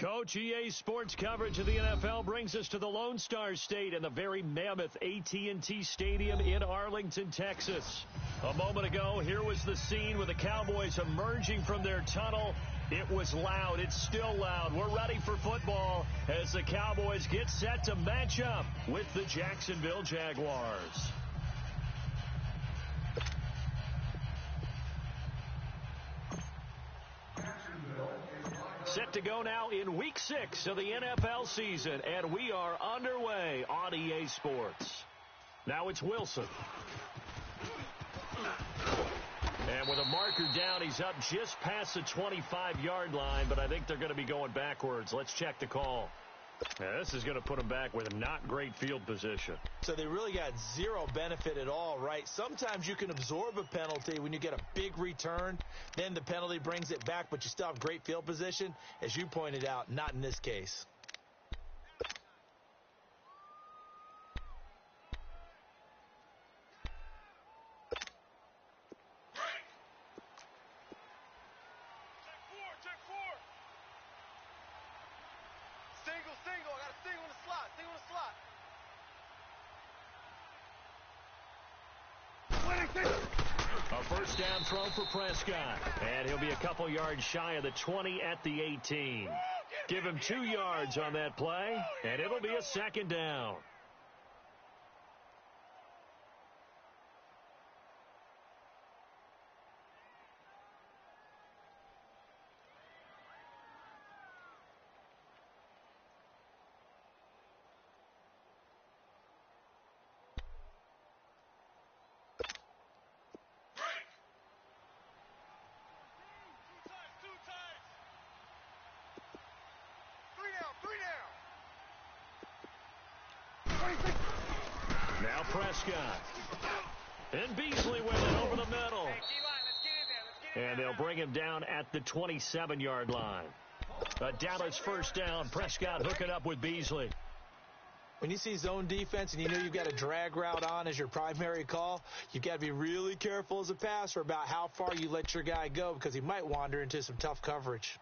Coach, EA Sports coverage of the NFL brings us to the Lone Star State and the very mammoth AT&T Stadium in Arlington, Texas. A moment ago, here was the scene with the Cowboys emerging from their tunnel. It was loud. It's still loud. We're ready for football as the Cowboys get set to match up with the Jacksonville Jaguars. Set to go now in Week 6 of the NFL season, and we are underway on EA Sports. Now it's Wilson. And with a marker down, he's up just past the 25-yard line, but I think they're going to be going backwards. Let's check the call. Yeah, this is going to put them back with a not great field position. So they really got zero benefit at all, right? Sometimes you can absorb a penalty when you get a big return. Then the penalty brings it back, but you still have great field position. As you pointed out, not in this case. Single. I got a single in the slot. Single in the slot. A first down throw for Prescott. And he'll be a couple yards shy of the 20 at the 18. Give him 2 yards on that play, and it'll be a second down. Now Prescott. And Beasley with it over the middle. And they'll bring him down at the 27-yard line. A Dallas first down. Prescott hooking up with Beasley. When you see zone defense and you know you've got a drag route on as your primary call, you've got to be really careful as a passer about how far you let your guy go because he might wander into some tough coverage.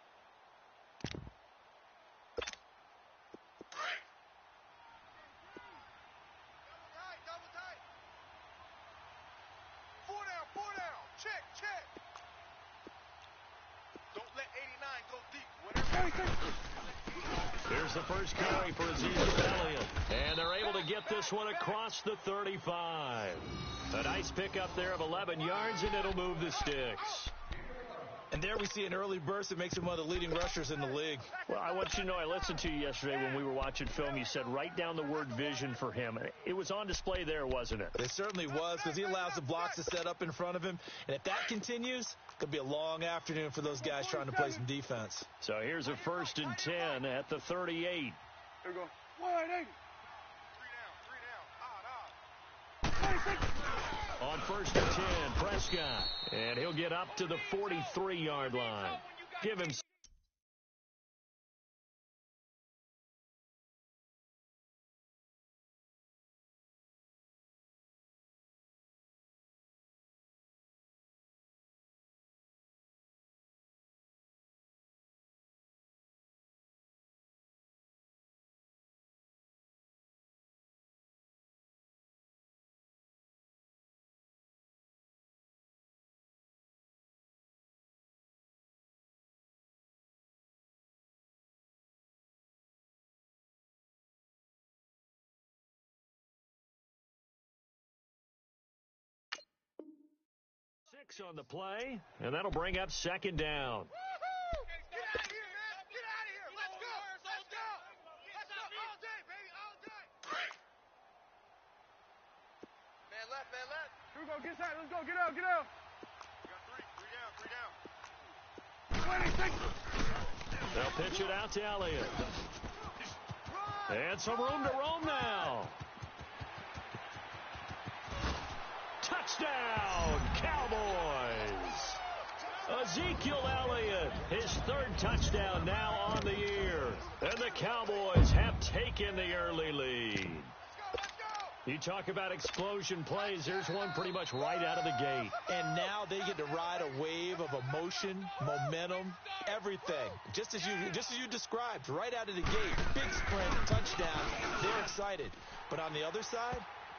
Here's the first carry for Ezekiel Elliott. And they're able to get this one across the 35. A nice pickup there of 11 yards, and it'll move the sticks. And there we see an early burst that makes him one of the leading rushers in the league. Well, I want you to know, I listened to you yesterday when we were watching film. You said write down the word vision for him. It was on display there, wasn't it? It certainly was, because he allows the blocks to set up in front of him. And if that continues, it could be a long afternoon for those guys trying to play some defense. So here's a 1st and 10 at the 38. Here we go. 180. Three down. On 1st and 10, Prescott. And he'll get up to the 43-yard line. Give him... Six on the play, and that'll bring up second down. Get out of here, man. Get out of here. Let's go. Let's go. All day, baby. All day. Man left. Here we go. Get inside. Let's go. Get out. We got three down. 26. They'll pitch it out to Elliott. And some room to roam now. Touchdown, Cowboys! Ezekiel Elliott, his 3rd touchdown now on the year. And the Cowboys have taken the early lead. You talk about explosion plays. There's one pretty much right out of the gate. And now they get to ride a wave of emotion, momentum, everything. Just as you described, right out of the gate. Big sprint, touchdown. They're excited. But on the other side,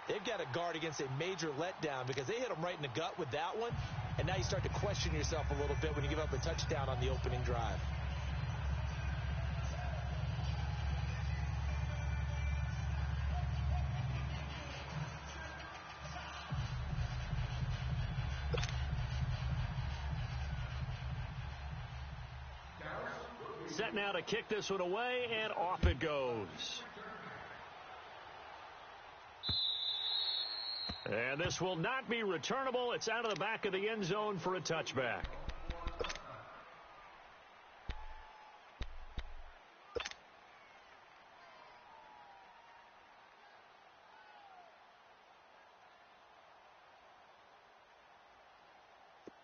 they've got to guard against a major letdown because they hit them right in the gut with that one. And now you start to question yourself a little bit when you give up a touchdown on the opening drive. Set now to kick this one away, and off it goes. And this will not be returnable. It's out of the back of the end zone for a touchback.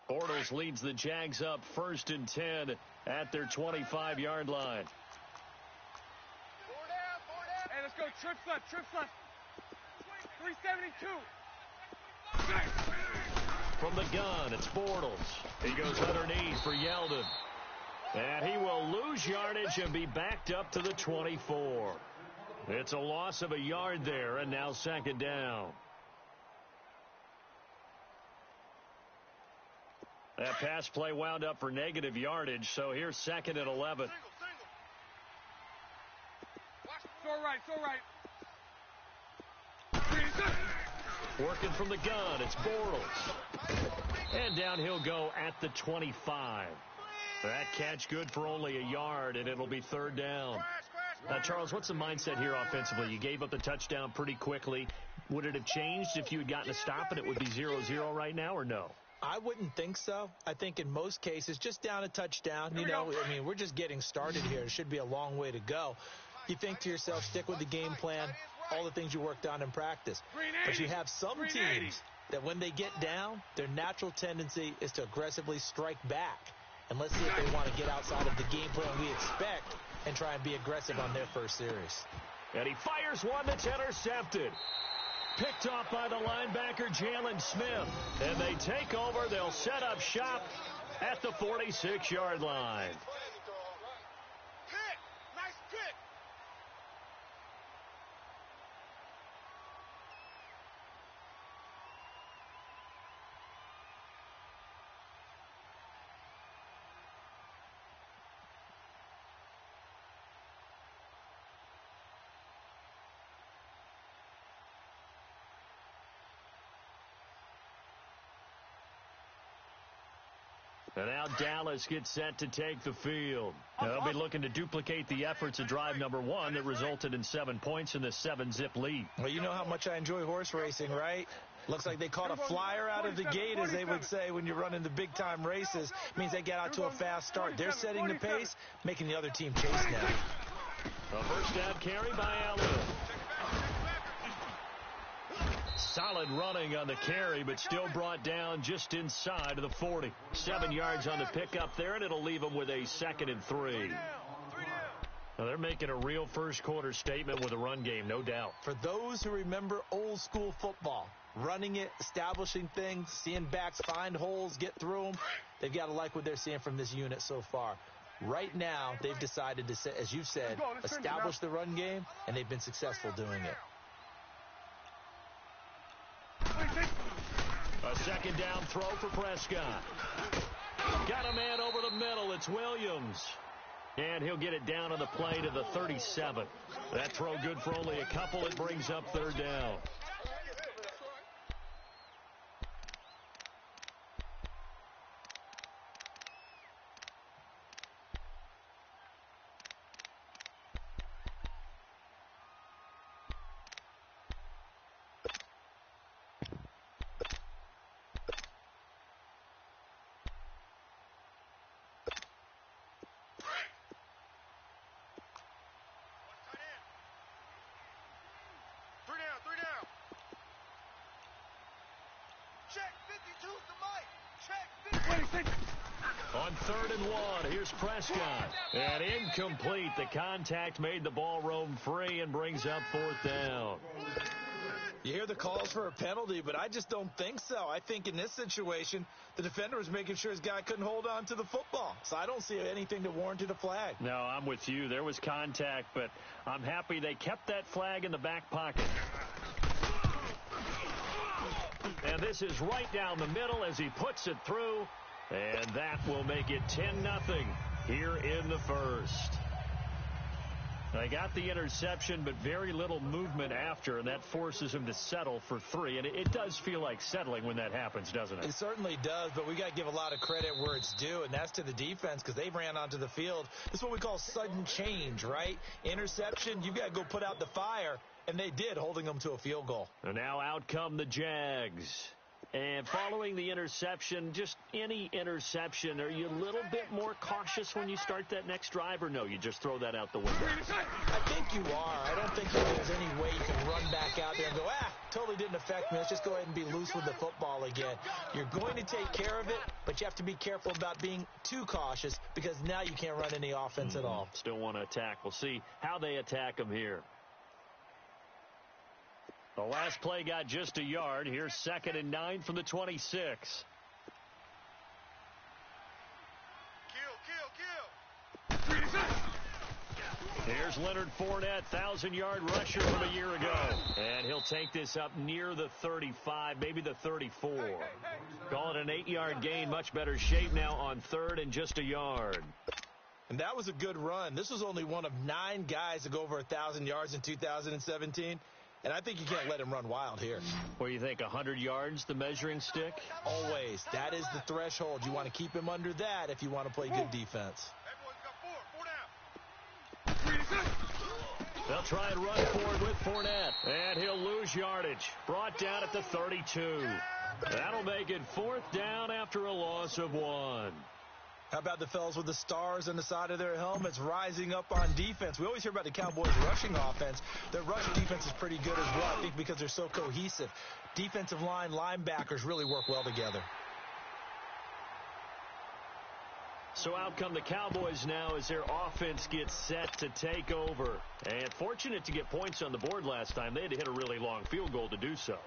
Bortles leads the Jags up 1st and 10 at their 25-yard line. Hey, let's go. Trips left. 372. From the gun, it's Bortles. He goes underneath for Yeldon. And he will lose yardage and be backed up to the 24. It's a loss of a yard there, and now 2nd down. That pass play wound up for negative yardage, so here's 2nd and 11. So right. Working from the gun, it's Bortles. And down he'll go at the 25. That catch good for only a yard, and it'll be 3rd down. Charles, what's the mindset here offensively? You gave up the touchdown pretty quickly. Would it have changed if you had gotten a stop and it would be 0-0 right now, or no? I wouldn't think so. I think in most cases, just down a touchdown, we're just getting started here. It should be a long way to go. You think to yourself, stick with the game plan, all the things you worked on in practice. But you have some teams that when they get down, their natural tendency is to aggressively strike back. And let's see if they want to get outside of the game plan we expect and try and be aggressive on their first series. And he fires one that's intercepted. Picked off by the linebacker, Jalen Smith. And they take over. They'll set up shop at the 46-yard line. Nice pick. And now Dallas gets set to take the field. They'll be looking to duplicate the efforts of drive number 1 that resulted in 7 points in the 7-zip lead. Well, you know how much I enjoy horse racing, right? Looks like they caught a flyer out of the gate, as they would say when you're running the big-time races. Means they get out to a fast start. They're setting the pace, making the other team chase now. A first down carry by Allen. Solid running on the carry, but still brought down just inside of the 40. 7 yards on the pickup there, and it'll leave them with a 2nd and 3. Now they're making a real first-quarter statement with a run game, no doubt. For those who remember old-school football, running it, establishing things, seeing backs find holes, get through them, they've got to like what they're seeing from this unit so far. Right now, they've decided to, as you've said, establish the run game, and they've been successful doing it. A 2nd down throw for Prescott. Got a man over the middle. It's Williams. And he'll get it down on the play to the 37. That throw good for only a couple. It brings up 3rd down. Three down. Check 52's the mic. Check 50. On 3rd and 1, here's Prescott. And incomplete. The contact made the ball roam free and brings up 4th down. You hear the calls for a penalty, but I just don't think so. I think in this situation, the defender was making sure his guy couldn't hold on to the football. So I don't see anything that warranted a flag. No, I'm with you. There was contact, but I'm happy they kept that flag in the back pocket. And this is right down the middle as he puts it through. And that will make it 10-0 here in the first. They got the interception, but very little movement after, and that forces him to settle for 3. And it does feel like settling when that happens, doesn't it? It certainly does, but we got to give a lot of credit where it's due, and that's to the defense because they ran onto the field. This is what we call sudden change, right? Interception, you've got to go put out the fire, and they did, holding them to a field goal. And now out come the Jags. And following the interception, just any interception, are you a little bit more cautious when you start that next drive, or no, you just throw that out the window? I think you are. I don't think there's any way you can run back out there and go, totally didn't affect me. Let's just go ahead and be loose with the football again. You're going to take care of it, but you have to be careful about being too cautious because now you can't run any offense at all. Still want to attack. We'll see how they attack them here. The last play got just a yard. Here's 2nd and 9 from the 26. Here's Leonard Fournette, 1,000-yard rusher from a year ago. And he'll take this up near the 35, maybe the 34. Call it an 8-yard gain, much better shape now on 3rd and just a yard. And that was a good run. This was only one of 9 guys to go over 1,000 yards in 2017. And I think you can't let him run wild here. What do you think, 100 yards, the measuring stick? Always. That is the threshold. You want to keep him under that if you want to play good defense. They'll try and run forward with Fournette. And he'll lose yardage. Brought down at the 32. That'll make it 4th down after a loss of 1. How about the fellas with the stars on the side of their helmets rising up on defense? We always hear about the Cowboys' rushing offense. Their rush defense is pretty good as well, I think, because they're so cohesive. Defensive line, linebackers really work well together. So out come the Cowboys now as their offense gets set to take over. And fortunate to get points on the board last time. They had to hit a really long field goal to do so.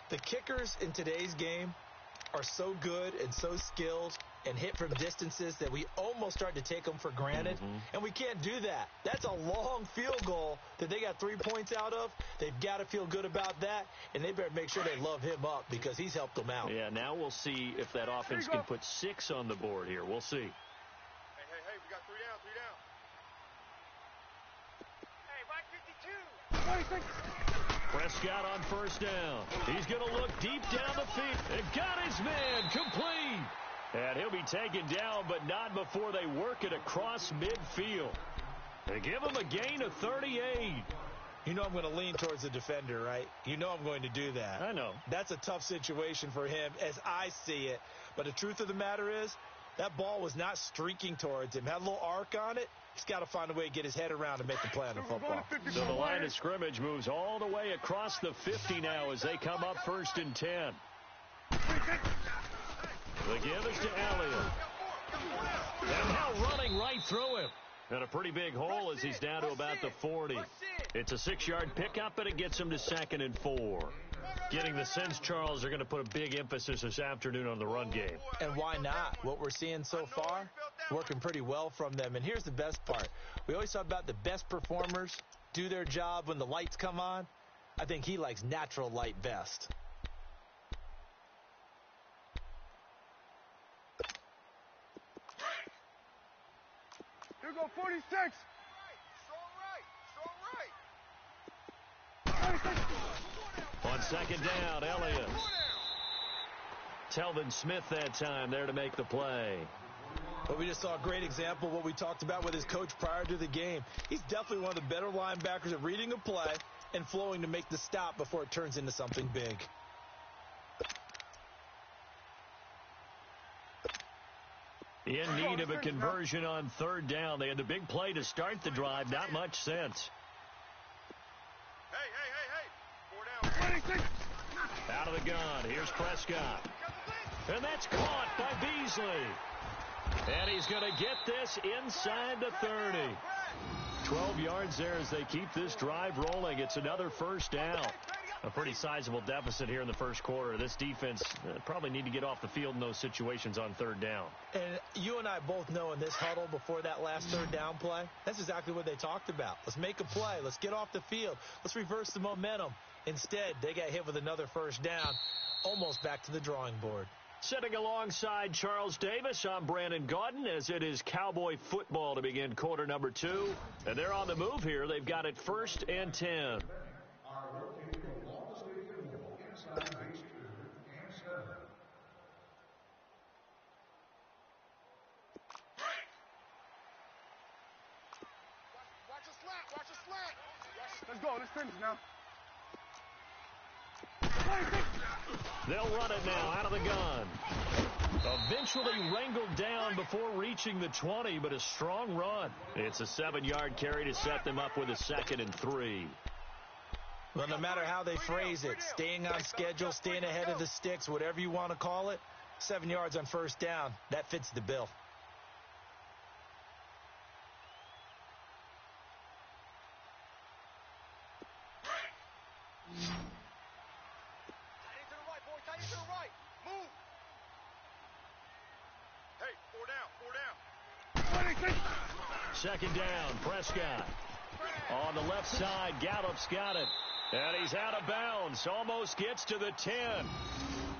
The kickers in today's game are so good and so skilled and hit from distances that we almost start to take them for granted. And we can't do that. That's a long field goal that they got 3 points out of. They've got to feel good about that, and they better make sure they love him up because he's helped them out. Yeah, now we'll see if that offense can put 6 on the board here. We'll see. Hey, we got 3 down. Hey, Mike 52. Prescott on 1st down. He's going to look deep down the field and got his man complete. And he'll be taken down, but not before they work it across midfield. They give him a gain of 38. You know I'm going to lean towards the defender, right? You know I'm going to do that. I know. That's a tough situation for him as I see it. But the truth of the matter is, that ball was not streaking towards him. Had a little arc on it. He's got to find a way to get his head around and make the play on the football. So the line of scrimmage moves all the way across the 50 now as they come up 1st and 10. The give is to Elliott. And now running right through him. And a pretty big hole as he's down to about the 40. It's a 6-yard pickup, and it gets him to 2nd and 4. Getting the sense, Charles, they're going to put a big emphasis this afternoon on the run game. And why not? What we're seeing so far, working pretty well from them. And here's the best part. We always talk about the best performers do their job when the lights come on. I think he likes natural light best. Here go 46. On 2nd down, Elliott. Telvin Smith that time there to make the play. But we just saw a great example of what we talked about with his coach prior to the game. He's definitely one of the better linebackers at reading a play and flowing to make the stop before it turns into something big. In need of a conversion on 3rd down. They had the big play to start the drive. Not much sense. Hey. 4 down. 26. Out of the gun. Here's Prescott. And that's caught by Beasley. And he's going to get this inside the 30. 12 yards there as they keep this drive rolling. It's another 1st down. A pretty sizable deficit here in the first quarter. This defense probably need to get off the field in those situations on third down. And you and I both know in this huddle before that last third down play, that's exactly what they talked about. Let's make a play. Let's get off the field. Let's reverse the momentum. Instead, they got hit with another first down, almost back to the drawing board. Sitting alongside Charles Davis, I'm Brandon Gaudin, as it is Cowboy football to begin quarter number 2. And they're on the move here. They've got it 1st and 10. Let's go. Let's finish now. They'll run it now out of the gun. Eventually wrangled down before reaching the 20, but a strong run. It's a 7-yard carry to set them up with a 2nd and 3. Well, no matter how they phrase it, staying on schedule, staying ahead of the sticks, whatever you want to call it, 7 yards on first down, that fits the bill. Second down, Prescott. On the left side, Gallup's got it. And he's out of bounds. Almost gets to the 10.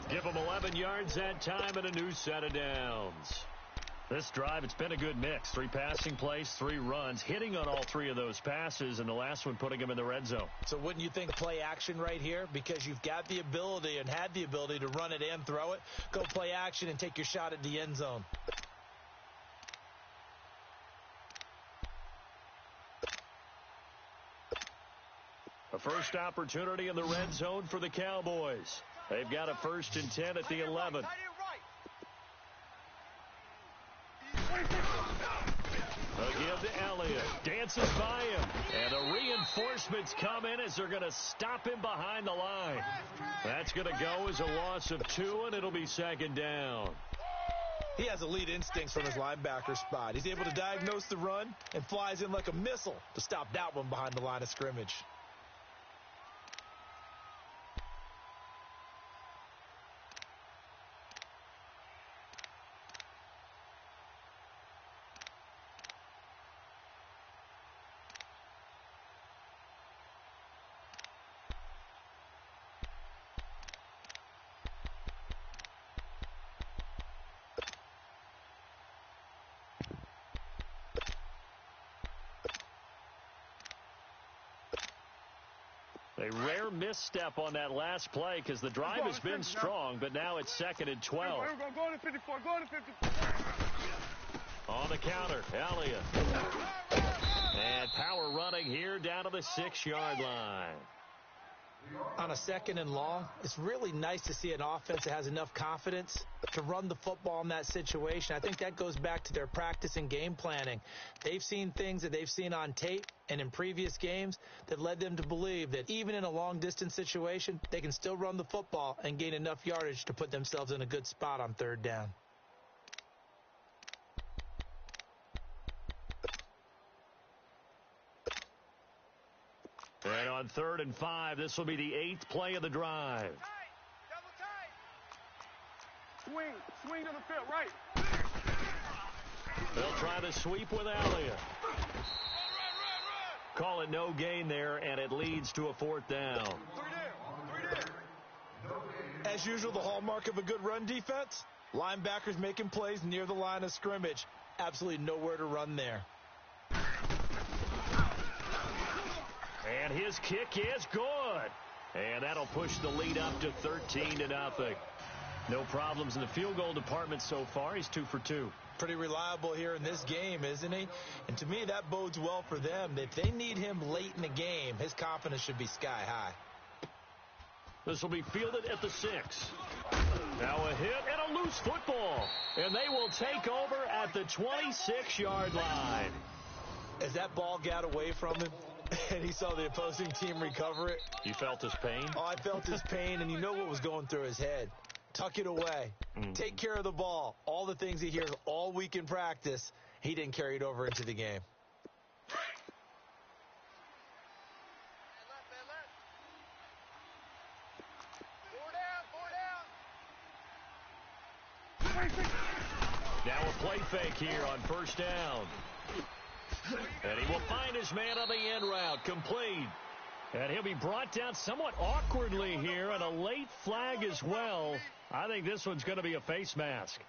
Give him 11 yards that time and a new set of downs. This drive, it's been a good mix. 3 passing plays, 3 runs, hitting on all 3 of those passes, and the last one putting him in the red zone. So wouldn't you think play action right here? Because you've got the ability and had the ability to run it and throw it. Go play action and take your shot at the end zone. A first opportunity in the red zone for the Cowboys. They've got a 1st and 10 at the 11. Again to Elliott. Dances by him. And the reinforcements come in as they're going to stop him behind the line. That's going to go as a loss of 2, and it'll be 2nd down. He has elite instincts from his linebacker spot. He's able to diagnose the run and flies in like a missile to stop that one behind the line of scrimmage. A rare misstep on that last play because the drive has been strong, but now it's 2nd and 12. Go to 54. Go to 54. On the counter, Elliott. And power running here down to the 6-yard line. On a 2nd and long, it's really nice to see an offense that has enough confidence to run the football in that situation. I think that goes back to their practice and game planning. They've seen things that they've seen on tape and in previous games that led them to believe that even in a long-distance situation, they can still run the football and gain enough yardage to put themselves in a good spot on 3rd down. And on 3rd and 5, this will be the 8th play of the drive. Swing to the field, right. They'll try the sweep with Elliott. Call it no gain there, and it leads to a 4th down. 3 down. As usual, the hallmark of a good run defense, linebackers making plays near the line of scrimmage. Absolutely nowhere to run there. And his kick is good. And that'll push the lead up to 13-0. No problems in the field goal department so far. He's 2 for 2. Pretty reliable here in this game, isn't he? And to me, that bodes well for them. If they need him late in the game, his confidence should be sky high. This will be fielded at the 6. Now a hit and a loose football. And they will take over at the 26-yard line. As that ball got away from him, and he saw the opposing team recover it. You felt his pain? Oh, I felt his pain, and you know what was going through his head. Tuck it away. Take care of the ball. All the things he hears all week in practice, he didn't carry it over into the game. Now a play fake here on first down. And he will find his man on the end route. Complete. And he'll be brought down somewhat awkwardly here, and a late flag as well. I think this one's going to be a face mask.